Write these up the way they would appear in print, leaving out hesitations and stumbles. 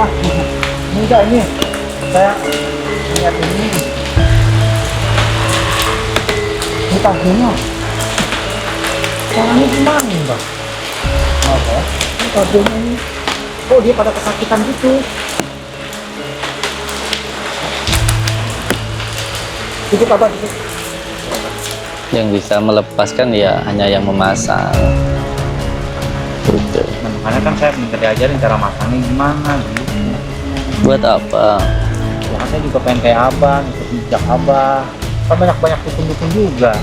Ah, enggak ini. Saya lihat ini. Ini kakinya. Caranya gimana nih, Bang? Apa? Ini kakinya ini. Oh, dia pada kesakitan gitu. Itu apa itu? Yang bisa melepaskan ya hanya yang memasang. Gitu. Nah, makanya kan saya minta diajarin cara masangnya gimana gitu. Buat apa? Ya kan saya juga pengen kayak abang, ikut jejak abang. Kan banyak-banyak dukun-dukun juga.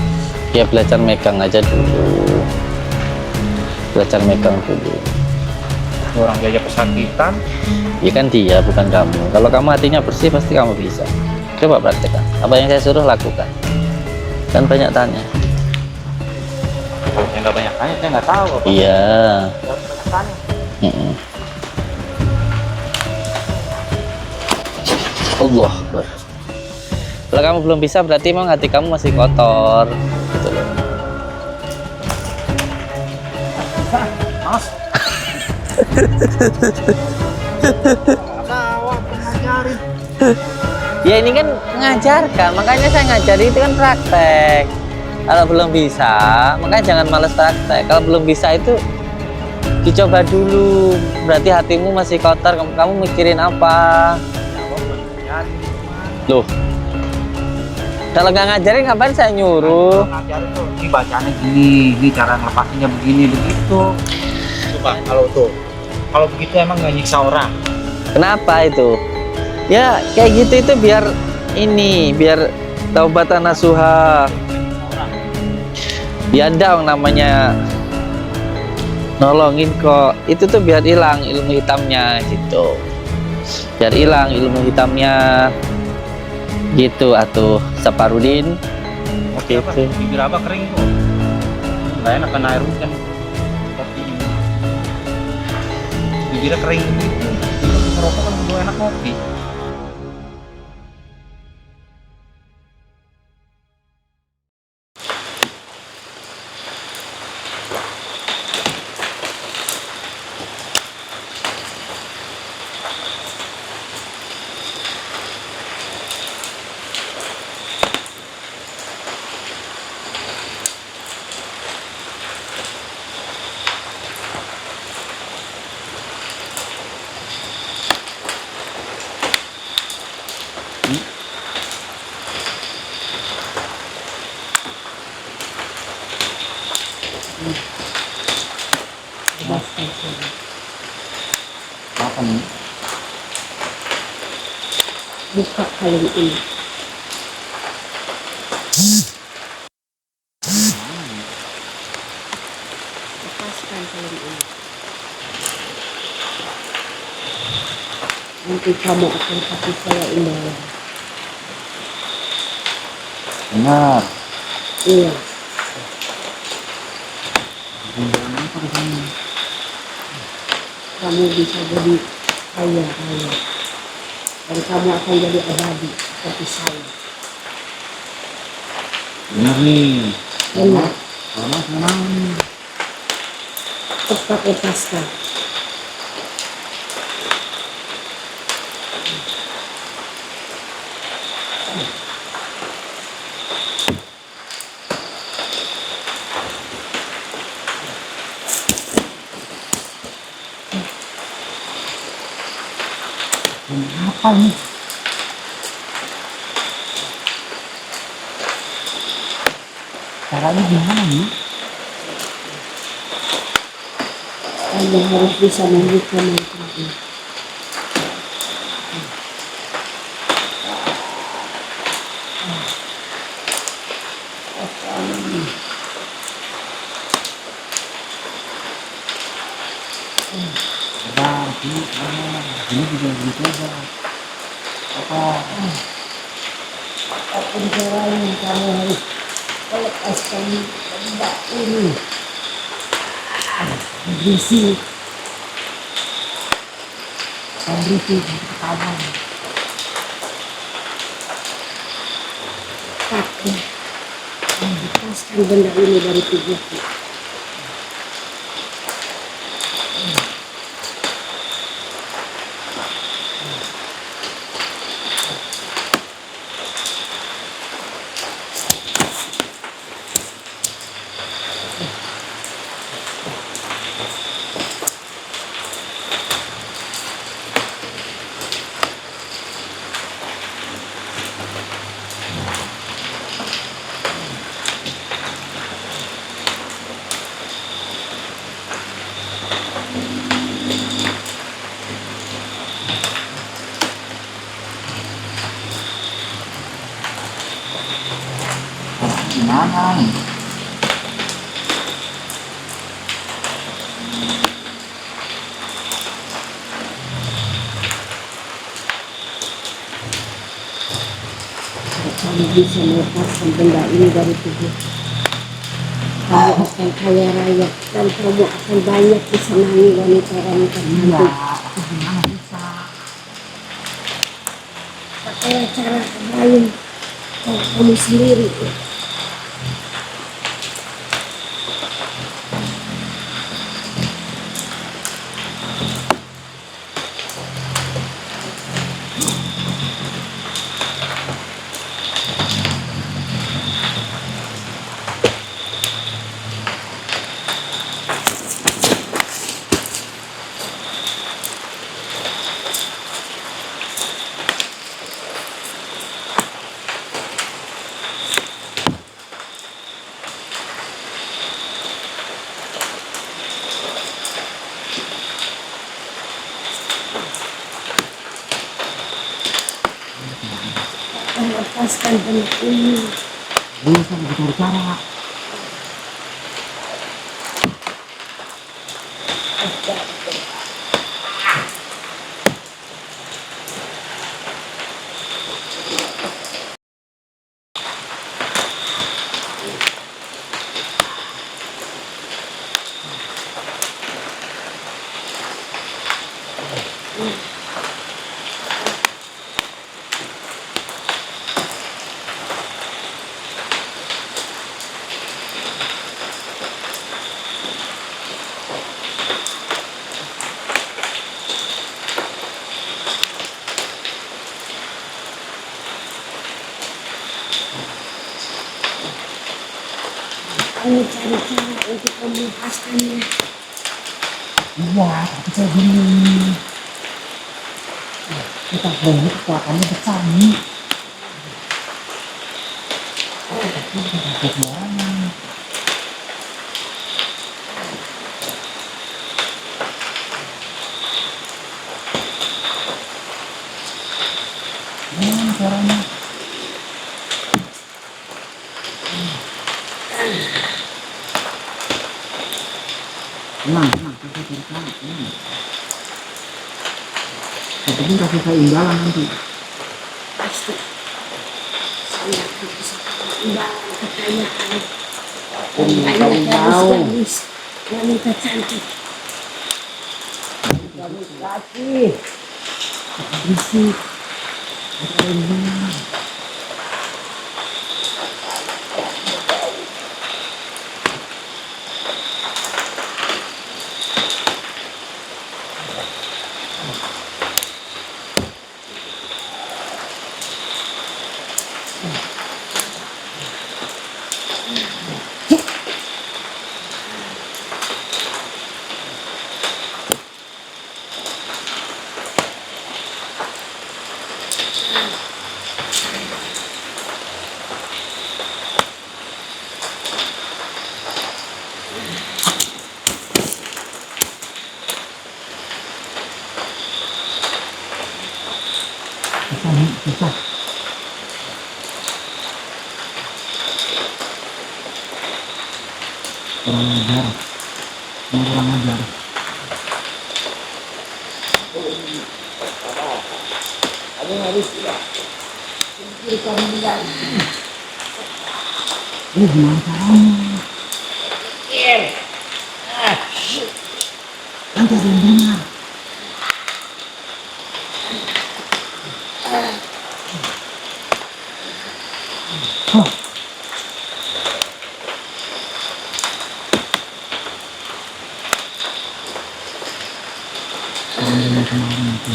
Ya belajar megang aja dulu. Belajar megang dulu. Orang dia aja kesakitan. Ya kan dia, bukan kamu. Kalau kamu hatinya bersih, pasti kamu bisa. Coba praktekkan. Apa yang saya suruh lakukan. Kan banyak tanya. Yang nggak banyak tanya, saya nggak tahu apa. Iya. Harus banyak tanya. Mm-mm. Allah Akbar. Kalau kamu belum bisa, berarti memang hati kamu masih kotor. Gitu loh. Mas. Tahu apa ngajarin. Ya ini kan mengajarkan, makanya saya ngajari itu kan praktek. Kalau belum bisa, makanya jangan males praktek. Kalau belum bisa itu dicoba dulu. Berarti hatimu masih kotor. Kamu mikirin apa? Loh, kalau nggak ngajarin ngapain saya nyuruh? Ngajarin tuh, ini bacaannya gini, ini cara ngelepasinnya begini, begitu. Coba kalau begitu emang nggak nyiksa orang. Kenapa itu? Ya kayak gitu itu biar ini, biar taubatan nasuha. Ya dong namanya nolongin kok. Itu tuh biar hilang ilmu hitamnya gitu. Biar hilang ilmu hitamnya. Gitu atuh Saparudin. Oke, Gitu. bibir apa kering tuh? Nggak enak kena air hujan. Kopi ini. Bibirnya kering gitu. Merokok kan udah enak kopi. Apa nih? Buka kalung ini. Lepaskan kalung ini. Nanti kamu akan kasih saya imbalan. Benar. Iya. Kamu bisa jadi kaya raya. Dan kamu akan jadi abadi seperti saya. Benar nih. Benar. Karena senang. Cepat lepaskan. Apa ini? Caranya gimana nih? Anda harus bisa membuka mantra ini. Benar, ini benar. Ini juga dicoba. Apa? Apapun caranya kamu harus melepaskan benda ini. Berisi. Berisi ketahuan. Tapi lepaskan benda ini dari tubuhku. gimana nih? Kamu bisa melepaskan benda ini dari tubuh, kamu akan kaya raya dan kamu akan banyak disenangi wanita-wanita Iya, cantik. aku gimana bisa? Pakailah cara lain dan kamu sendiri. Lepaskan benda ini. Bisa begitu bicara. Kamu cari cara untuk melepaskannya. Iya, tapi saya bingung. Kita ini kekuatannya besar nih. Tapi bisa gimana? Gimana caranya? Tenang, saya cari cara. Yang penting kasih saya imbalan nanti. Pasti saya akan bisa imbalan kekayaan dan banyak gadis-gadis wanita cantik. Kamu kasih. Berisik. Susah. Kurang ajar. Kamu harus singkirkan dia. Ini gimana caranya? Nanti ada yang dengar. Oh. Kemarin itu.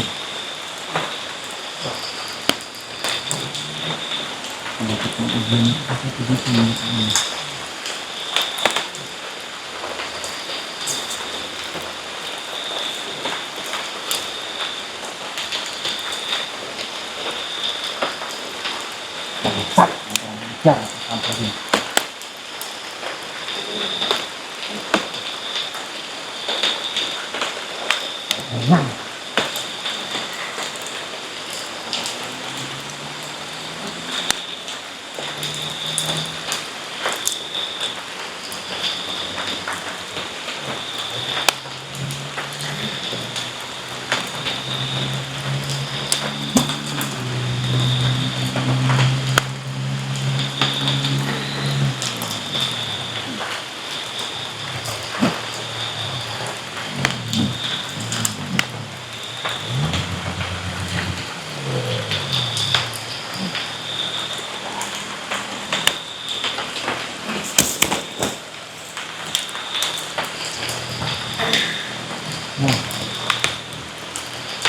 Kalau kita ujian, kita bisa melakukannya. Jar sampai sini. Nah.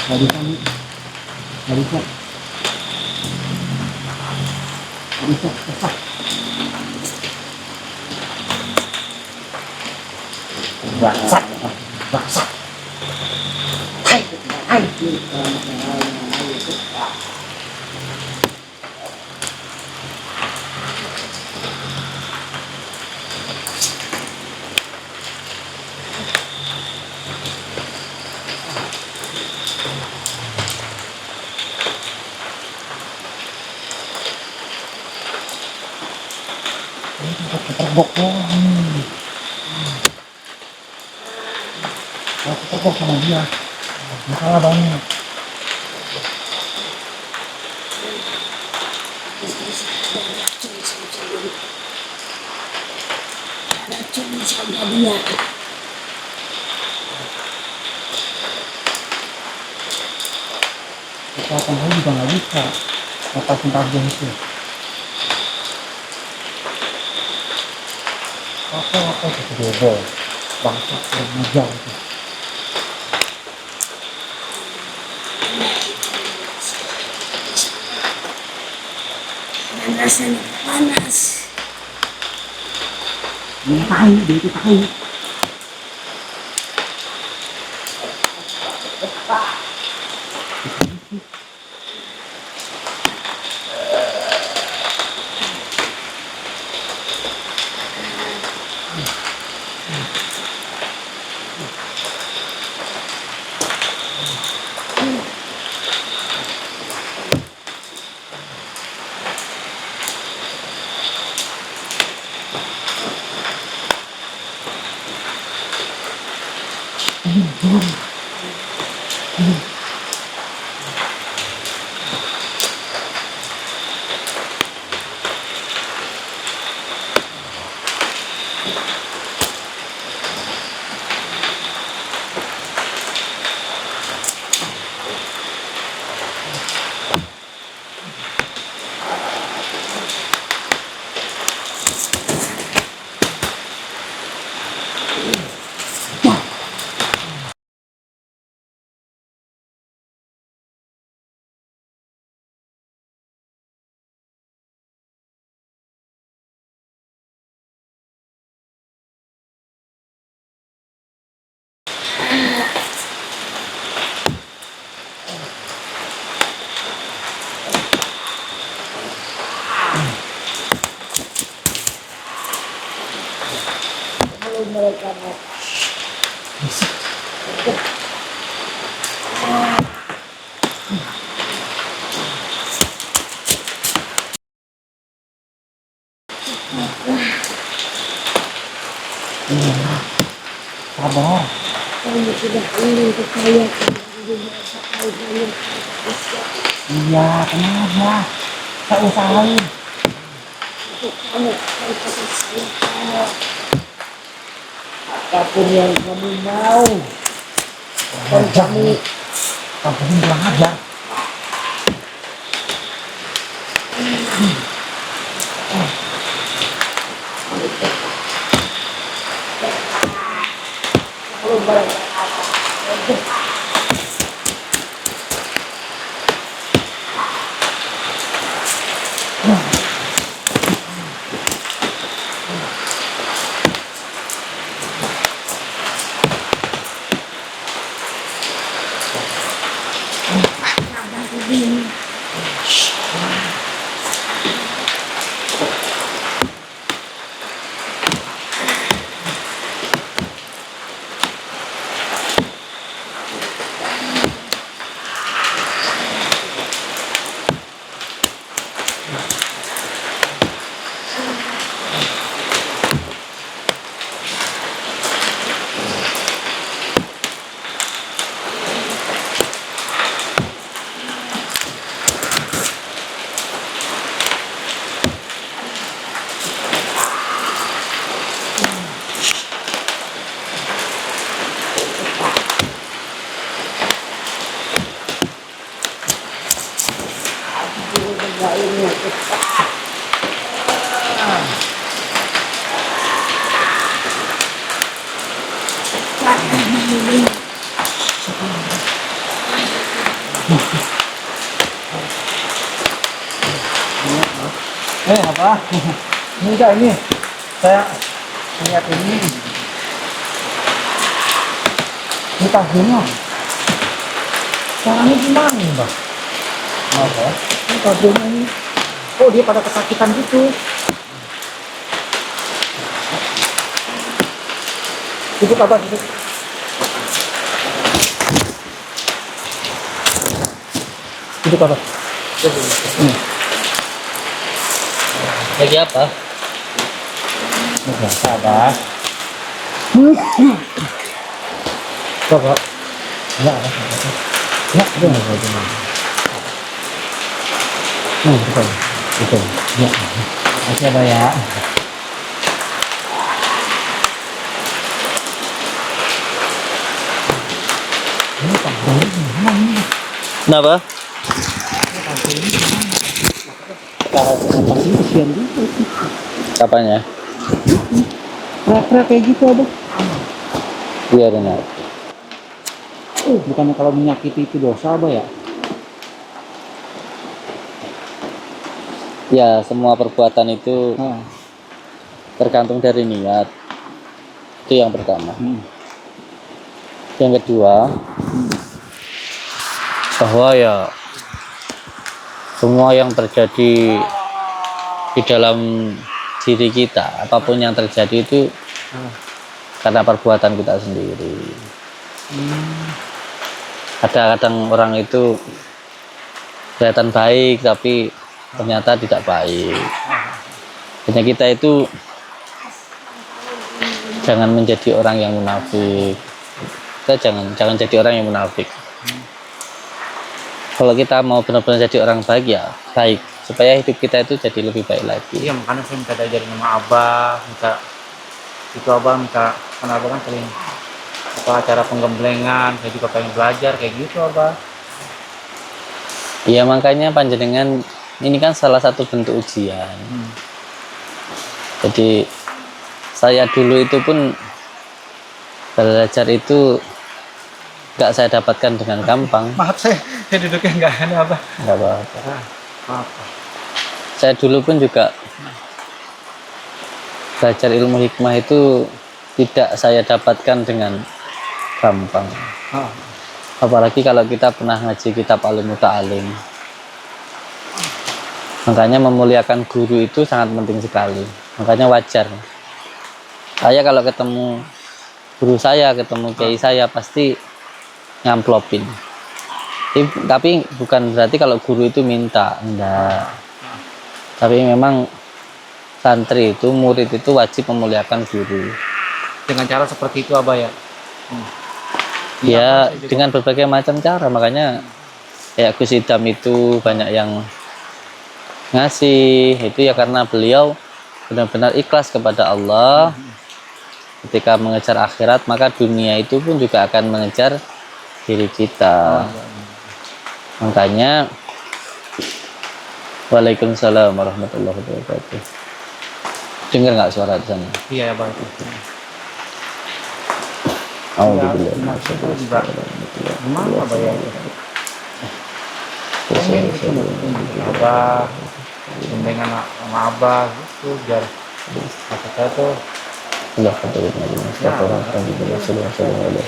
Nggak bisa nih. Nggak bisa. Nggak bisa. Susah. Bangsat. Bangsat. Hai. Hai. Keterbok nih. Kalau keterbok sama dia, masalah banget. Racun saja dia. Kekuatan saya juga nggak bisa lepasin tabung itu. Apa itu bobol bangsat bermuja itu. Dan rasanya panas. Ini tahu, dia itu tahu. Kalau mereka mau Sabar. kamu tidak ingin kekayaan sekali banyak. Iya, tenang aja. Saya usahain. Untuk kamu akan saya kamu. Apapun yang kamu mau. Dan kamu Kamu bilang aja. kalau mereka begini. Apa? Ini enggak ini. Saya lihat ini. Ini tasnya. Caranya gimana nih, Bang? Apa? Ini tasnya ini. Oh, dia pada kesakitan gitu. Itu apa itu? Itu apa? Lagi apa? Enggak sabar. Coba. Enggak ada. Enggak ada enggak. Betul. Betul. Ya. Oke, Pak ya. Ini Pak Doni gimana ini? Kenapa? Pasti kesian gitu. Apanya? Rak-rak kayak gitu ada. Iya benar. Bukannya kalau menyakiti itu dosa, Abah ya? Ya, semua perbuatan itu Nah. tergantung dari niat. Itu yang pertama. Hmm. Yang kedua, bahwa ya semua yang terjadi di dalam diri kita, apapun yang terjadi itu karena perbuatan kita sendiri. Kadang-kadang orang itu kelihatan baik tapi ternyata tidak baik. Hanya kita itu jangan menjadi orang yang munafik. Kita jangan jadi orang yang munafik. Kalau kita mau benar-benar jadi orang baik ya baik, supaya hidup kita itu jadi lebih baik lagi. Iya, makanya saya minta diajarin sama Abah, minta kan Abah kan sering cara penggemblengan, saya juga pengen belajar kayak gitu, Abah. Iya, makanya panjenengan ini kan salah satu bentuk ujian. Jadi saya dulu itu pun belajar itu nggak saya dapatkan dengan gampang. Maaf saya duduknya nggak ada, Abah. Nggak apa-apa. Maaf. Saya dulu pun juga belajar ilmu hikmah itu tidak saya dapatkan dengan gampang. Apalagi kalau kita pernah ngaji kitab Alim Muta'alim. Makanya memuliakan guru itu sangat penting sekali. Makanya wajar. Saya kalau ketemu guru saya, ketemu kiai saya pasti ngamplopin. Tapi bukan berarti kalau guru itu minta, enggak. Tapi memang santri itu, murid itu wajib memuliakan guru. Dengan cara seperti itu, Abah ya? Ya, dengan berbagai macam cara. Makanya kayak Gus Idam itu banyak yang ngasih. Itu ya karena beliau benar-benar ikhlas kepada Allah. Ketika mengejar akhirat, maka dunia itu pun juga akan mengejar diri kita. Makanya Waalaikumsalam warahmatullahi wabarakatuh. Dengar nggak suara di sana? Iya, Abah. Alhamdulillah. Gimana, Abah ya? Abah, dengan sama Abah gitu, biar maksud saya tuh Allah katakan Nabi Mustafa sallallahu alaihi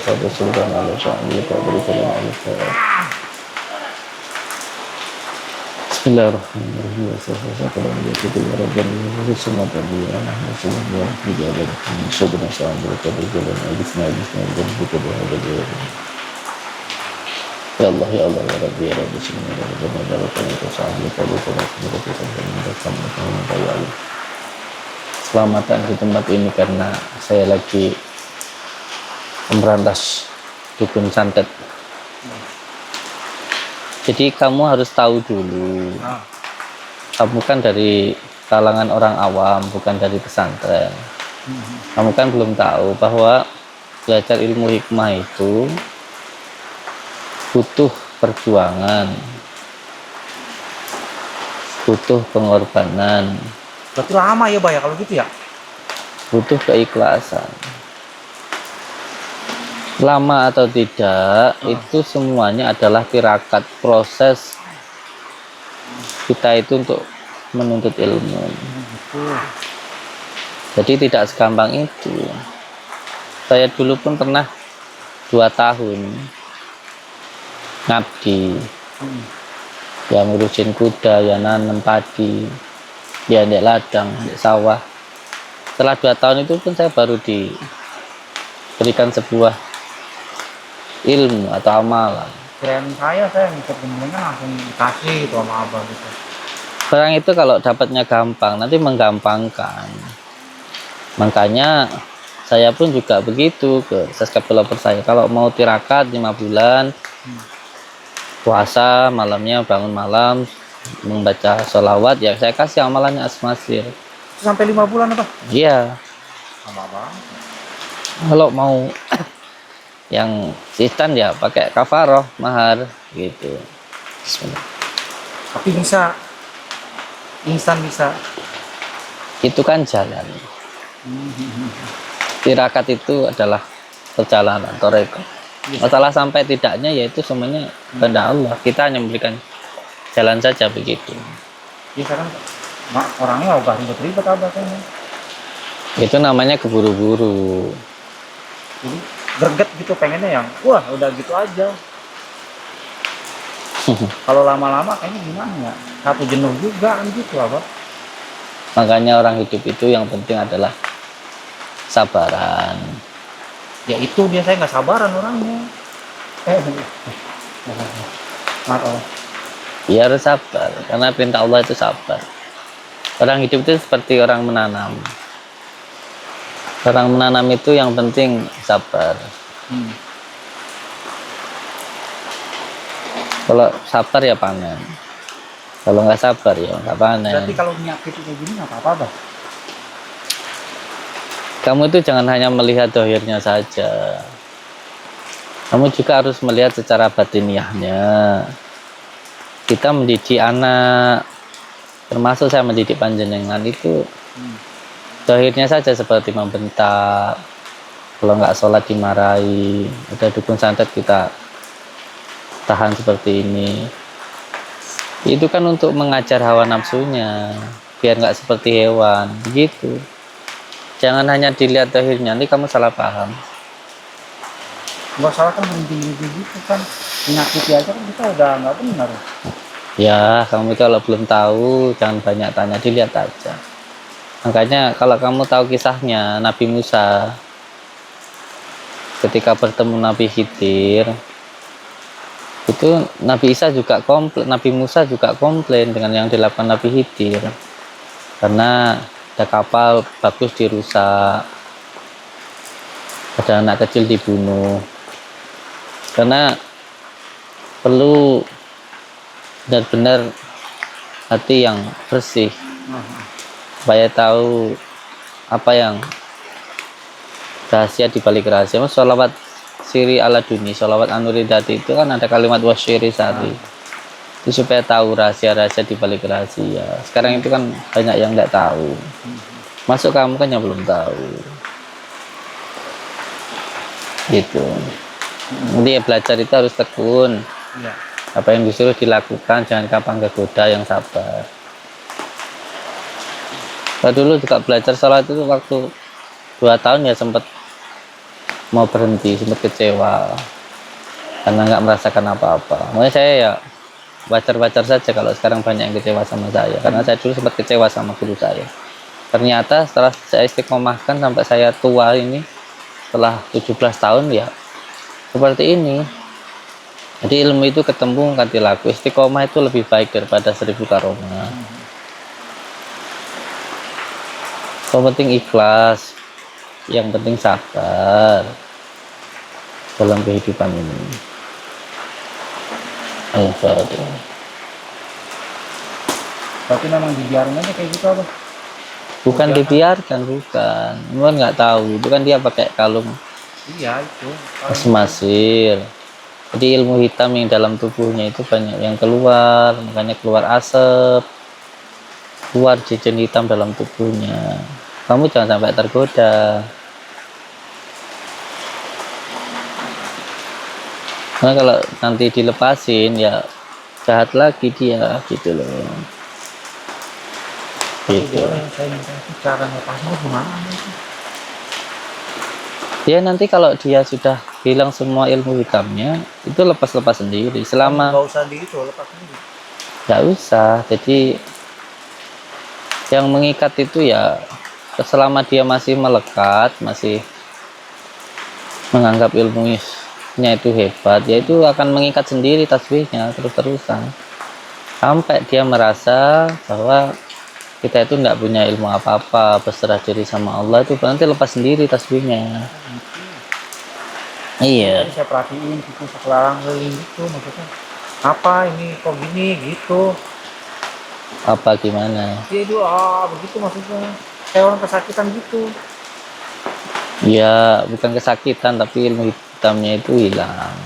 wasallam. Bismillahirrahmanirrahim. Ya Allah, ya Allah, ya Rabbi, ya Rabbi, selamatan di tempat ini karena saya lagi memberantas dukun santet. Jadi kamu harus tahu dulu, kamu kan dari kalangan orang awam, bukan dari pesantren. Kamu kan belum tahu bahwa belajar ilmu hikmah itu butuh perjuangan, butuh pengorbanan, berarti lama ya, Bah ya, kalau gitu ya? butuh keikhlasan. lama atau tidak itu semuanya adalah tirakat, proses kita itu untuk menuntut ilmu. Gitu. Jadi tidak segampang itu. Saya dulu pun pernah 2 tahun ngabdi, ya ngurusin kuda, ya nanam padi, ya di ladang, di sawah. Setelah 2 tahun itu pun saya baru diberikan sebuah ilmu atau amalan. Kirain saya ngikut gemblengan langsung dikasih gitu sama abah gitu. Orang itu kalau dapatnya gampang, nanti menggampangkan. Makanya saya pun juga begitu ke subscribe developer saya. Kalau mau tirakat 5 bulan, puasa malamnya, bangun malam, membaca sholawat, ya saya kasih amalannya asmasir. Sampai 5 bulan apa? Iya, Lama banget. kalau mau yang sistan ya pakai kafaroh, mahar gitu. Bismillah. Tapi bisa instan bisa. Itu kan jalan. Tirakat itu adalah perjalanan, toreko. Masalah sampai tidaknya yaitu semuanya kehendak Allah. Kita hanya memberikan jalan saja begitu. Iya kan orangnya udah ribet-ribet abah kayaknya. Itu namanya keburu-buru. Jadi greget gitu pengennya yang wah udah gitu aja. Kalau lama-lama kayaknya gimana ya? Satu jenuh juga kan gitu abah. Makanya orang hidup itu yang penting adalah sabaran. Ya itu dia saya nggak sabaran orangnya. Maaf. Ya harus sabar, karena perintah Allah itu sabar. Orang hidup itu seperti orang menanam. Orang menanam itu yang penting sabar. Kalau sabar ya panen. Kalau nggak sabar ya nggak panen. Berarti kalau nyakit kayak gini nggak apa-apa bah. Kamu itu jangan hanya melihat dohirnya saja. Kamu juga harus melihat secara batiniahnya. Kita mendidik anak, termasuk saya mendidik panjenengan itu, dohirnya saja seperti membentak. Kalau nggak sholat dimarahi, ada dukun santet kita tahan seperti ini. Itu kan untuk mengajar hawa nafsunya, biar nggak seperti hewan, begitu. Jangan hanya dilihat dohirnya, nanti kamu salah paham. Nggak salah kan berhenti-henti gitu kan. Menyakiti aja kan kita udah nggak benar. Ya, kamu itu kalau belum tahu, jangan banyak tanya, dilihat aja. Makanya kalau kamu tahu kisahnya Nabi Musa, ketika bertemu Nabi Khidir, itu Nabi Isa juga komplain, Nabi Musa juga komplain dengan yang dilakukan Nabi Khidir. Karena ada kapal bagus dirusak, ada anak kecil dibunuh. Karena perlu benar-benar hati yang bersih, supaya tahu apa yang rahasia di balik rahasia. Sholawat siri ala duni, sholawat anuridati itu kan ada kalimat wasyiri sari. Itu supaya tahu rahasia-rahasia di balik rahasia. Sekarang itu kan banyak yang nggak tahu. Masuk kamu kan yang belum tahu. Gitu. Jadi belajar itu harus tekun. Iya. Apa yang disuruh dilakukan, jangan gampang kegoda, yang sabar. Kalau dulu juga belajar sholat itu waktu 2 tahun ya sempat mau berhenti, sempat kecewa karena nggak merasakan apa-apa. Makanya saya ya wajar-wajar saja kalau sekarang banyak yang kecewa sama saya, karena saya dulu sempat kecewa sama guru saya. Ternyata setelah saya istiqomahkan sampai saya tua ini, setelah 17 tahun ya seperti ini. Jadi ilmu itu ketemu ganti laku. Istiqomah itu lebih baik daripada 1000 karomah. Yang penting ikhlas, yang penting sabar dalam kehidupan ini. Al-Fatihah. Berarti memang dibiarin aja kayak gitu apa? Bukan dibiarkan, bukan. Cuman nggak tahu. Itu kan dia pakai kalung Iya itu. asmasir. Jadi ilmu hitam yang dalam tubuhnya itu banyak yang keluar, makanya keluar asap, keluar jejen hitam dalam tubuhnya. Kamu jangan sampai tergoda. Karena kalau nanti dilepasin ya jahat lagi dia gitu loh. Tapi Gitu. boleh saya minta itu cara lepasnya gimana itu? Ya nanti kalau dia sudah hilang semua ilmu hitamnya itu lepas-lepas sendiri selama Nggak usah di itu lepas sendiri. nggak usah. Jadi yang mengikat itu ya selama dia masih melekat, masih menganggap ilmunya itu hebat, ya itu akan mengikat sendiri tasbihnya terus-terusan sampai dia merasa bahwa kita itu tidak punya ilmu apa-apa, berserah diri sama Allah, itu nanti lepas sendiri tasbihnya. Iya. Jadi saya perhatiin gitu sekarang keliling gitu maksudnya apa ini kok gini gitu. Apa gimana? Dia itu begitu maksudnya kayak orang kesakitan gitu. Ya bukan kesakitan tapi ilmu hitamnya itu hilang.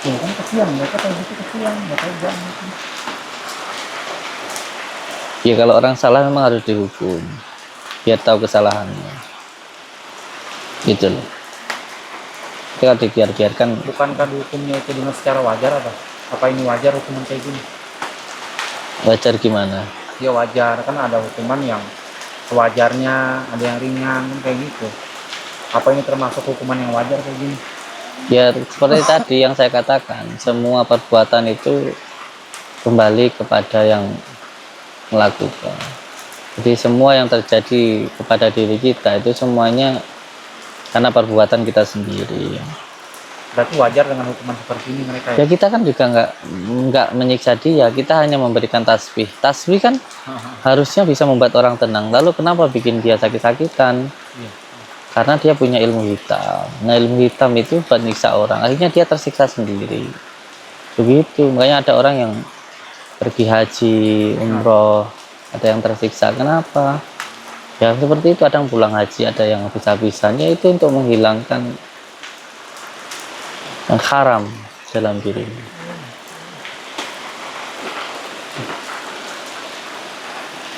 Ya kan kasihan mereka kayak gitu, kasihan mereka jangan gitu. Ya kalau orang salah memang harus dihukum biar tahu kesalahannya gitu loh. Kalau dibiarkan Bukankah dihukumnya itu dengan secara wajar apa ini wajar hukuman kayak gini? wajar gimana? Ya wajar, kan ada hukuman yang sewajarnya, ada yang ringan kan kayak gitu. Apa ini termasuk hukuman yang wajar kayak gini? Ya seperti tadi yang saya katakan, semua perbuatan itu kembali kepada yang melakukan. Jadi semua yang terjadi kepada diri kita itu semuanya karena perbuatan kita sendiri. Berarti wajar dengan hukuman seperti ini mereka Ya ya? kita kan juga nggak menyiksa dia, kita hanya memberikan tasbih. Tasbih kan harusnya bisa membuat orang tenang. Lalu kenapa bikin dia sakit-sakitan? Iya. Karena dia punya ilmu hitam. Nah ilmu hitam itu buat nyiksa orang. Akhirnya dia tersiksa sendiri. Begitu. Makanya ada orang yang pergi haji, umroh, ada yang tersiksa. Kenapa? Ya seperti itu, ada yang pulang haji, ada yang habis-habisannya itu untuk menghilangkan yang haram dalam dirinya.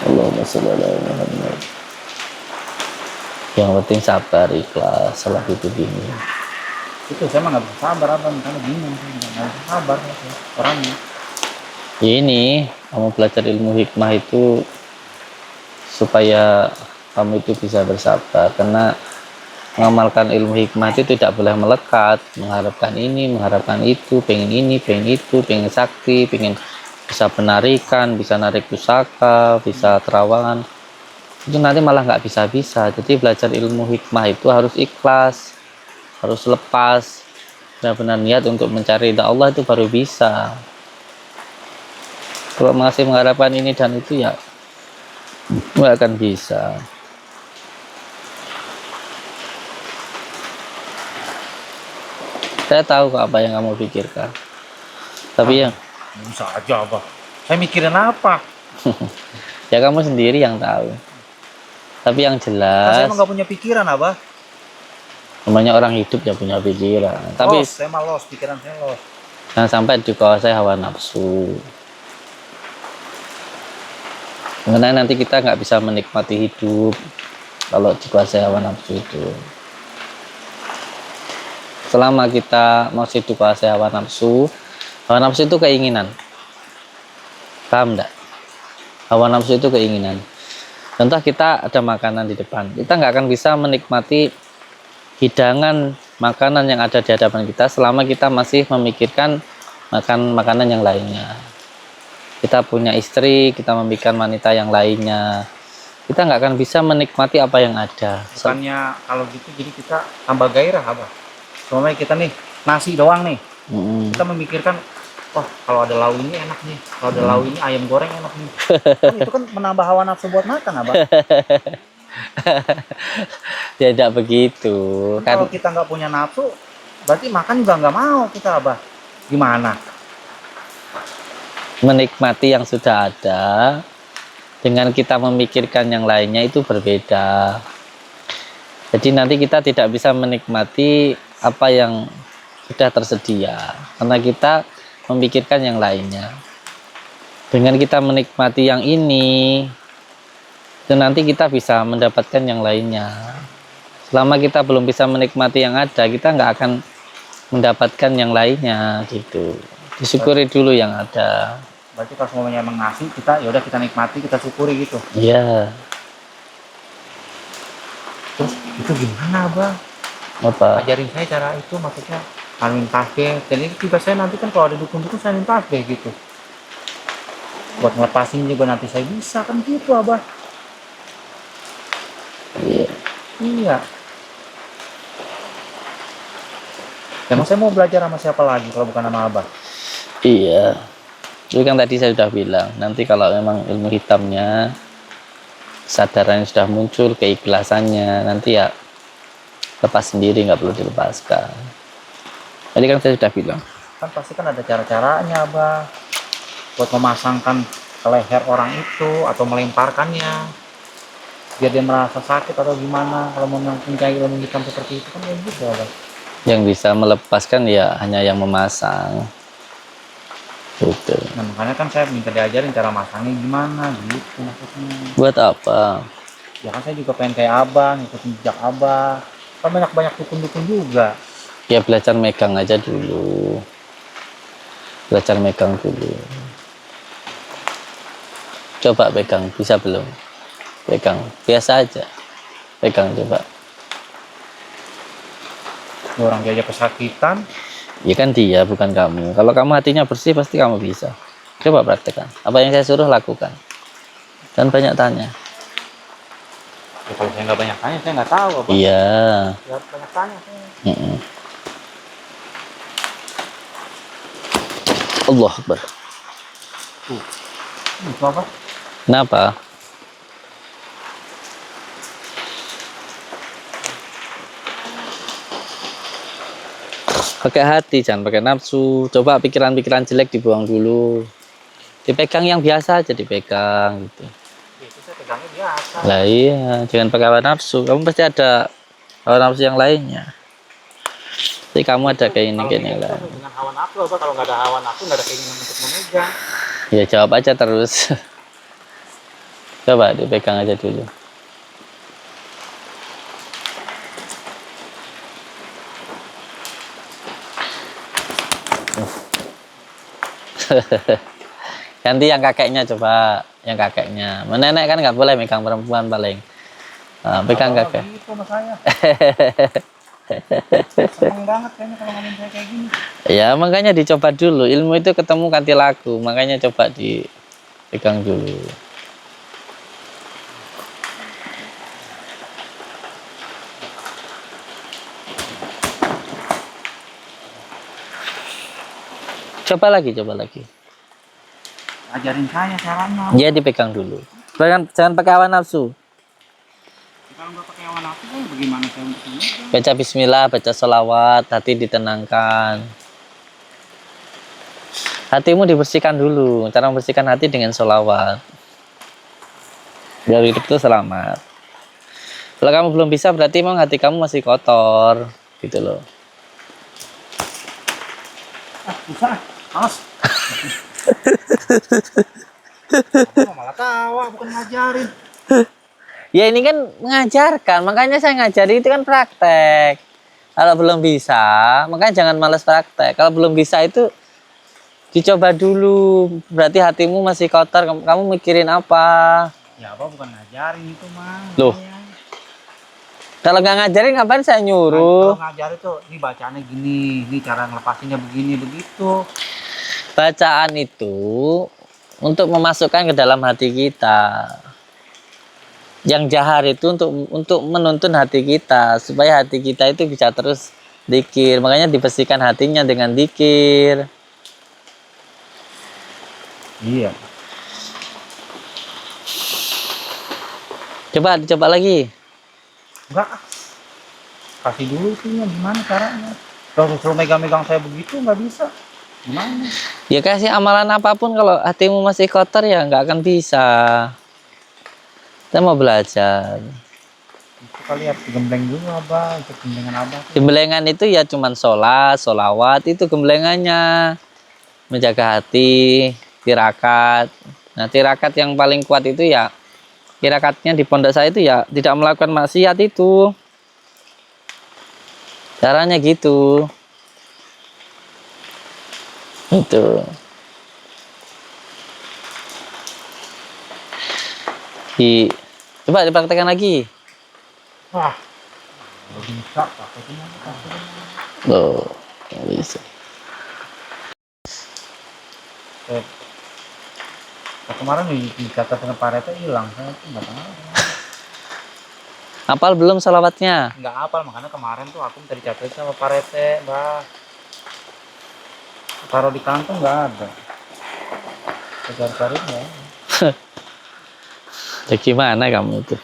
Allahumma sholli ala Muhammad. Yang penting sabar, ikhlas, salah itu gini. Itu saya mah nggak bisa sabar misalnya bingung sih, nggak bisa sabar gitu, orangnya. Ini kamu belajar ilmu hikmah itu supaya kamu itu bisa bersabar, karena mengamalkan ilmu hikmah itu tidak boleh melekat, mengharapkan ini, mengharapkan itu, pengen ini, pengen itu, pengen sakti, pengen bisa penarikan, bisa narik pusaka, bisa terawangan, itu nanti malah nggak bisa-bisa. Jadi belajar ilmu hikmah itu harus ikhlas, harus lepas, benar-benar niat untuk mencari ridha Allah, itu baru bisa. Kalau masih mengharapkan ini dan itu ya nggak akan bisa. Saya tahu kok apa yang kamu pikirkan, tapi yang Bisa aja apa? Saya mikirin apa? ya kamu sendiri yang tahu. Tapi yang Kan saya jelas emang nggak punya pikiran apa? namanya orang hidup ya punya pikiran. Tapi Los, saya mah los, pikiran saya los. jangan sampai dikuasai hawa nafsu. Karena nanti kita nggak bisa menikmati hidup kalau dikuasai hawa nafsu itu. Selama kita masih dikuasai hawa nafsu itu keinginan. Paham enggak? Hawa nafsu itu keinginan. Contoh kita ada makanan di depan, kita nggak akan bisa menikmati hidangan makanan yang ada di hadapan kita selama kita masih memikirkan makan makanan yang lainnya. Kita punya istri, kita memikirkan wanita yang lainnya, kita nggak akan bisa menikmati apa yang ada. Bukannya kalau gitu jadi kita tambah gairah apa? Soalnya kita nih nasi doang nih, kita memikirkan, wah kalau ada lauk ini enak nih, kalau ada lauk ini ayam goreng enak nih. Kan itu kan menambah hawa nafsu buat makan apa? Ya tidak begitu kan. Kalau kita nggak punya nafsu, berarti makan juga nggak mau kita apa? Gimana? Menikmati yang sudah ada dengan kita memikirkan yang lainnya itu berbeda. Jadi nanti kita tidak bisa menikmati apa yang sudah tersedia karena kita memikirkan yang lainnya. Dengan kita menikmati yang ini, dan nanti kita bisa mendapatkan yang lainnya. Selama kita belum bisa menikmati yang ada, kita nggak akan mendapatkan yang lainnya gitu. Disyukuri dulu yang ada. Berarti kalau semuanya emang ngasih, kita ya udah kita nikmati, kita syukuri gitu. Iya. Terus itu gimana Abah? Apa? Ajarin saya cara itu, maksudnya saling tasbih. Jadi juga saya nanti kan kalau ada dukun-dukun saling tasbih gitu. Buat ngelepasin juga nanti saya bisa kan gitu Abah. Iya. Iya. Emang saya mau belajar sama siapa lagi kalau bukan sama Abah? Iya. Itu kan tadi saya sudah bilang, nanti kalau memang ilmu hitamnya, kesadarannya sudah muncul, keikhlasannya, nanti ya lepas sendiri, nggak perlu dilepaskan. Tadi kan saya sudah bilang. Kan pasti kan ada cara-caranya Abah. Buat memasangkan ke leher orang itu atau melemparkannya. Biar dia merasa sakit atau gimana. Kalau mau mempunyai ilmu hitam seperti itu kan ya gitu Abah. Yang bisa melepaskan ya hanya yang memasang. Gitu. Nah makanya kan saya minta diajarin cara masangnya gimana gitu maksudnya. Buat apa? Ya kan saya juga pengen kayak Abah, ngikutin jejak Abah. Kan banyak-banyak dukun-dukun juga. Ya belajar megang aja dulu. Belajar megang dulu. Coba pegang, bisa belum? Pegang, biasa aja. Pegang coba. Orang dia aja kesakitan. Ya kan dia, bukan kamu. Kalau kamu hatinya bersih, pasti kamu bisa. Coba praktekkan. Apa yang saya suruh lakukan. Dan banyak tanya. Ya kalau saya nggak banyak tanya, saya nggak tahu Abah. Iya. Ya harus banyak tanya saya. Allah Akbar. Itu apa? Kenapa? Pakai hati, jangan pakai nafsu. Coba pikiran-pikiran jelek dibuang dulu. Dipegang yang biasa aja, dipegang gitu. Itu saya pegangnya biasa. Lah iya, jangan pakai hawa nafsu. Kamu pasti ada hawa nafsu yang lainnya. Jadi kamu ada keinginan yang lain. Dengan hawa nafsu apa? Kalau nggak ada hawa nafsu nggak ada keinginan untuk memegang. Ya jawab aja terus. Coba dipegang aja dulu. Ganti yang kakeknya coba, yang kakeknya. Nenek kan nggak boleh megang perempuan paling. Nah, pegang kakek. Gitu sama saya. Seneng banget kayaknya kalau ngomongin saya kayak gini. Ya makanya dicoba dulu. Ilmu itu ketemu kanti laku. Makanya coba dipegang dulu. Coba lagi, coba lagi. Ajarin saya caranya. Ya dipegang dulu. Jangan pakai hawa nafsu. Kalau nggak pakai hawa nafsu, bagaimana saya untuk memegang? Baca bismillah, baca sholawat, hati ditenangkan. Hatimu dibersihkan dulu. Cara membersihkan hati dengan sholawat. Biar hidup itu selamat. Kalau kamu belum bisa, berarti memang hati kamu masih kotor. Gitu loh. Bisa, males. Malah tawa, bukan ngajarin. Ya ini kan mengajarkan, makanya saya ngajari itu kan praktek. Kalau belum bisa, makanya jangan males praktek. Kalau belum bisa itu dicoba dulu. Berarti hatimu masih kotor, kamu mikirin apa? Ya apa bukan ngajarin itu mah. Loh. Kalau nggak ngajarin ngapain saya nyuruh? Kalau ngajarin tuh, ini bacaannya gini, ini cara ngelepasinnya begini, begitu. Bacaan itu untuk memasukkan ke dalam hati kita. Yang jahar itu untuk menuntun hati kita supaya hati kita itu bisa terus dzikir. Makanya dibersihkan hatinya dengan dzikir. Iya. Coba lagi. Enggak. Kasih dulu itunya gimana caranya. Kalau suruh megang-megang saya begitu nggak bisa. Gimana? Ya kasih amalan apapun kalau hatimu masih kotor ya nggak akan bisa. Kita mau belajar. Itu kali harus digembleng dulu Abah, ikut gemblengan Abah. Gemblengan itu ya cuman sholat, sholawat itu gemblengannya. Menjaga hati, tirakat. Nah tirakat yang paling kuat itu ya tirakatnya di pondok saya itu ya tidak melakukan maksiat itu. Caranya gitu. Itu. Coba dipraktekkan lagi. Wah, nggak bisa prakteknya. Loh, nggak bisa. Eh, kemarin dicatat dengan Pak Rete hilang, saya tuh nggak tahu. Hafal belum salawatnya? Nggak hafal, makanya kemarin tuh aku minta dicatat sama Pak Rete, Mbak. Taruh di kantong nggak ada. Saya cari ya. Ya gimana kamu itu?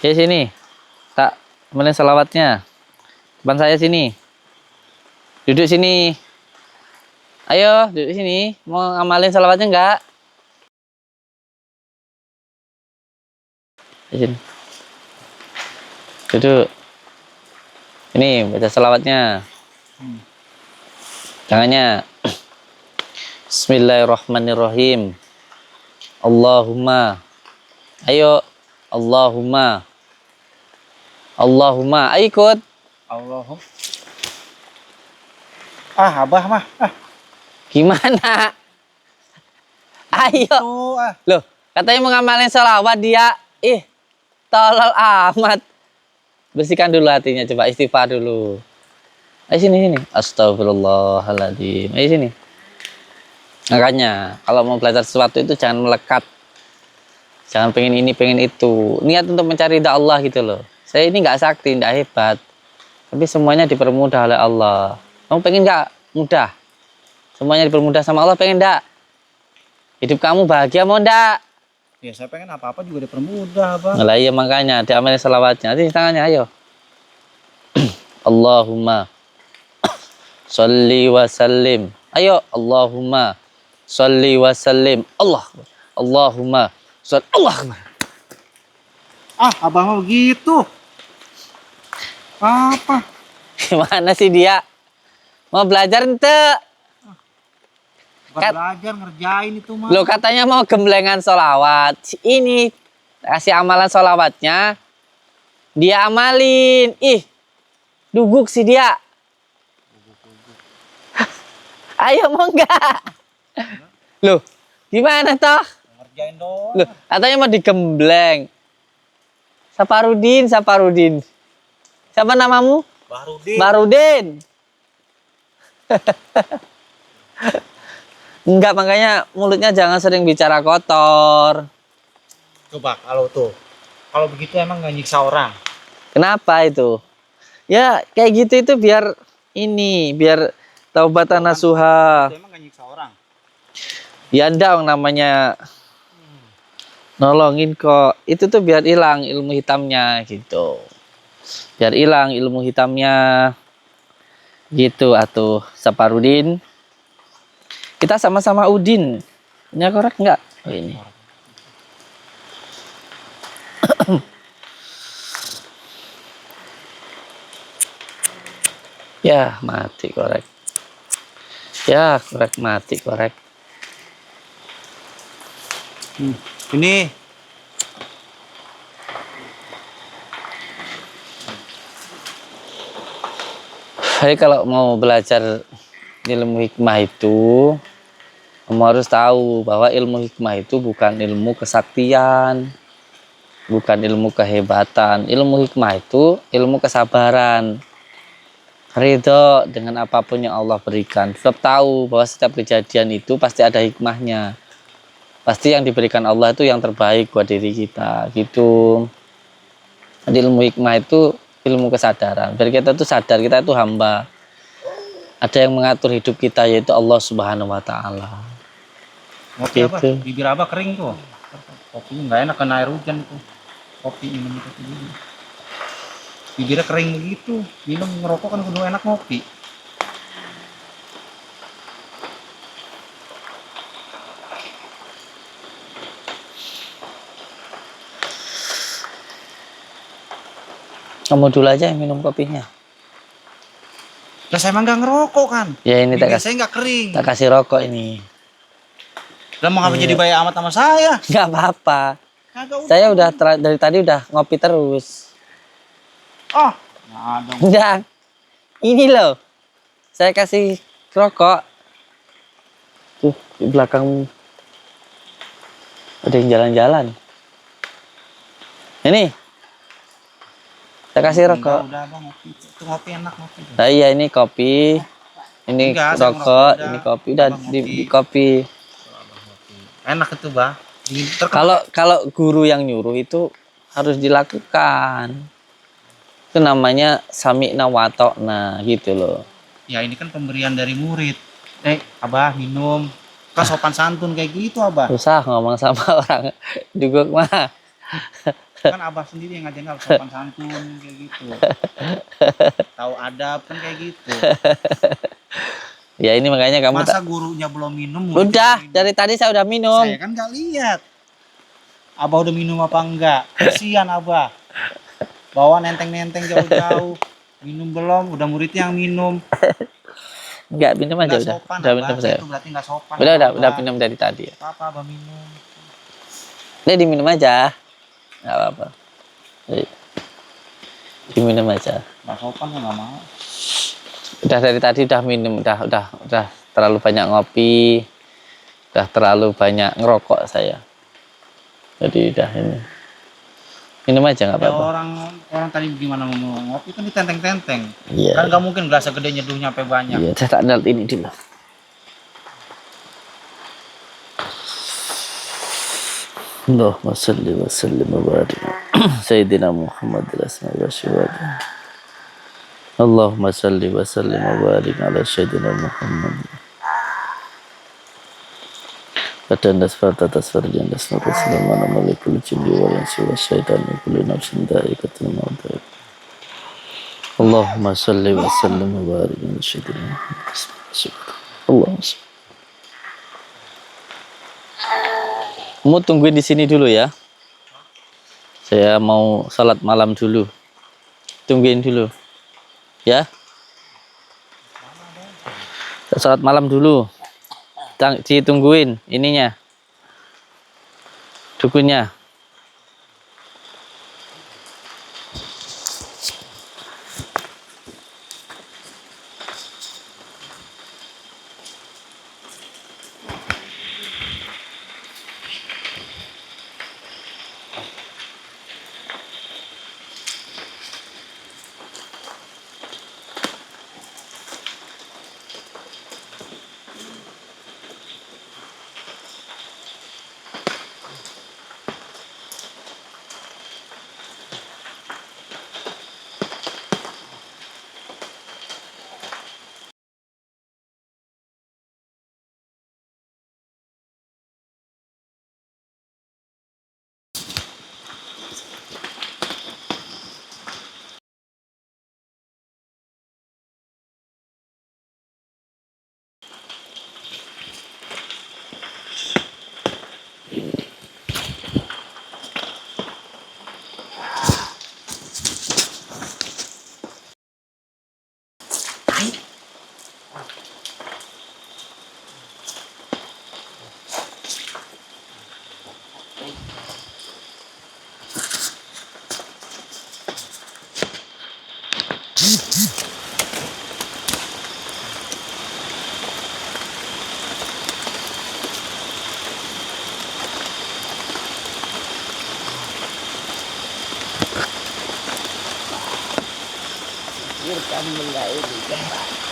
Ya sini, tak amalin salawatnya. Depan saya sini. Duduk sini. Ayo, duduk sini. Mau ngamalin salawatnya enggak? Di sini. Duduk. Ini baca salawatnya. Tangannya. Bismillahirrahmanirrahim. Allahumma. Ayo. Allahumma. Allahumma. Ayo ikut. Allahumma. Abah mah. Gimana? Ayo. Tuh, Loh, katanya mau ngamalin salawat dia. Tolol amat. Bersihkan dulu hatinya, coba istighfar dulu. Ayo sini. Astagfirullahaladzim. Ayo sini. Makanya, kalau mau belajar sesuatu itu jangan melekat. Jangan pengen ini, pengen itu. Niat untuk mencari ridha Allah gitu loh. Saya ini nggak sakti, nggak hebat. Tapi semuanya dipermudah oleh Allah. Kamu pengen nggak mudah? Semuanya dipermudah sama Allah, pengen nggak? Hidup kamu bahagia mau nggak? ya saya pengen apa-apa juga dipermudah, Bang. Nah, iya makanya diamalin salawatnya. Nanti tangannya ayo. Allahumma sholli wa sallim. Ayo Allahumma sholli wa sallim. Allahumma sholli. Allahumma. Abah mau begitu. Apa? Gimana sih dia? Mau belajar ente? Bukan belajar, ngerjain itu mah. Lo katanya mau gemblengan sholawat. Ini kasih amalan sholawatnya. Dia amalin. Duguk sih dia. Ayo mau enggak? Loh, gimana toh? Ngerjain doang. Loh, katanya mau digembleng. Saparudin. Siapa namamu? Barudin. Barudin. Enggak, makanya mulutnya jangan sering bicara kotor. Coba kalau begitu emang nggak nyiksa orang. Kenapa itu? Ya kayak gitu itu biar taubatan nasuha. Itu emang nggak nyiksa orang. Ya dong namanya nolongin kok. Itu tuh biar hilang ilmu hitamnya gitu. Biar hilang ilmu hitamnya. Gitu atuh Saparudin. Kita sama-sama Udin. Ini korek enggak? Oh ini. Ya mati korek. Ya korek mati korek. Ini Jadi kalau mau belajar ilmu hikmah itu, kamu harus tahu bahwa ilmu hikmah itu bukan ilmu kesaktian, bukan ilmu kehebatan. Ilmu hikmah itu ilmu kesabaran. Ridho dengan apapun yang Allah berikan. Tetap tahu bahwa setiap kejadian itu pasti ada hikmahnya. Pasti yang diberikan Allah itu yang terbaik buat diri kita. Gitu. Jadi ilmu hikmah itu ilmu kesadaran. Biar kita tuh sadar kita itu hamba. Ada yang mengatur hidup kita yaitu Allah Subhanahu wa taala. ngopi apa? Gitu. Bibir abah kering tuh. Kopinya nggak enak kena air hujan tuh. Kopi minum kopi dulu. Bibirnya kering begitu. Minum ngerokok kan kudu enak ngopi. Kamu dulu aja yang minum kopinya. Lah saya emang nggak ngerokok kan. Ya ini Bibir saya nggak kering. tak kasih rokok ini. Lah mau ngapa jadi baik amat sama saya? Nggak apa-apa. Kagak usah. Saya udah dari tadi udah ngopi terus. Nggak ada. Enggak. Ini loh. Saya kasih rokok. Tuh, di belakang ada yang jalan-jalan. Ini. Saya kasih rokok. Udah bang, ngopi. Itu ngopi enak ngopi. Nah, iya ini kopi. Ini Enggak, saya rokok, ngerokok ini udah. kopi udah Abang di ngopi. kopi. Enak itu bang. Terkenal. Kalau guru yang nyuruh itu harus dilakukan. Itu namanya sami'na wa ta'na gitu loh. Ya ini kan pemberian dari murid. Abah minum. Kan sopan santun kayak gitu abah. Susah ngomong sama orang duguk mah. Kan abah sendiri yang ngajarin harus sopan santun kayak gitu. Tahu adab kan kayak gitu. Ya ini makanya kamu Masa gurunya belum minum? muridnya udah minum? dari tadi saya udah minum. Saya kan nggak lihat. Abah udah minum apa enggak? Kasihan abah. Bawa nenteng-nenteng jauh-jauh. Minum belum? Udah muridnya yang minum. Enggak minum aja Nggak udah. sopan Udah abah. minum saya. Itu berarti nggak sopan. Udah minum dari tadi. Apa abah minum? Udah diminum aja. Enggak apa-apa. Diminum aja. Nggak sopan ya nggak mau. Udah dari tadi udah minum, udah terlalu banyak ngopi. Udah terlalu banyak ngerokok saya. Jadi udah ini. Minum aja nggak Ya apa-apa. orang tadi gimana mau ngopi kan ditenteng-tenteng. Iya. Kan nggak mungkin gelas segede nyeduh nyampe banyak. Iya, saya tak lihat ini dulu. Allahumma salli wa sallim wa barik Sayyidina Muhammad Rasulullah. Allahumma salli wa sallim wa barik ala Sayyidina Muhammad. Fatandas fatatas farjandas nuruslamana malikul jinni wal insi wa syaitani kulli nafsin dha'iqatul maut. Allahumma salli wa sallim wa barik ala Sayyidina Muhammad. Allahumma salli. Kamu tungguin di sini dulu ya. Saya mau salat malam dulu. Tungguin dulu. Ya. Salat malam dulu. Ditungguin ininya. Dukunnya.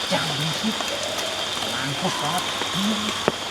Jangan berisik. Langkah, Pak.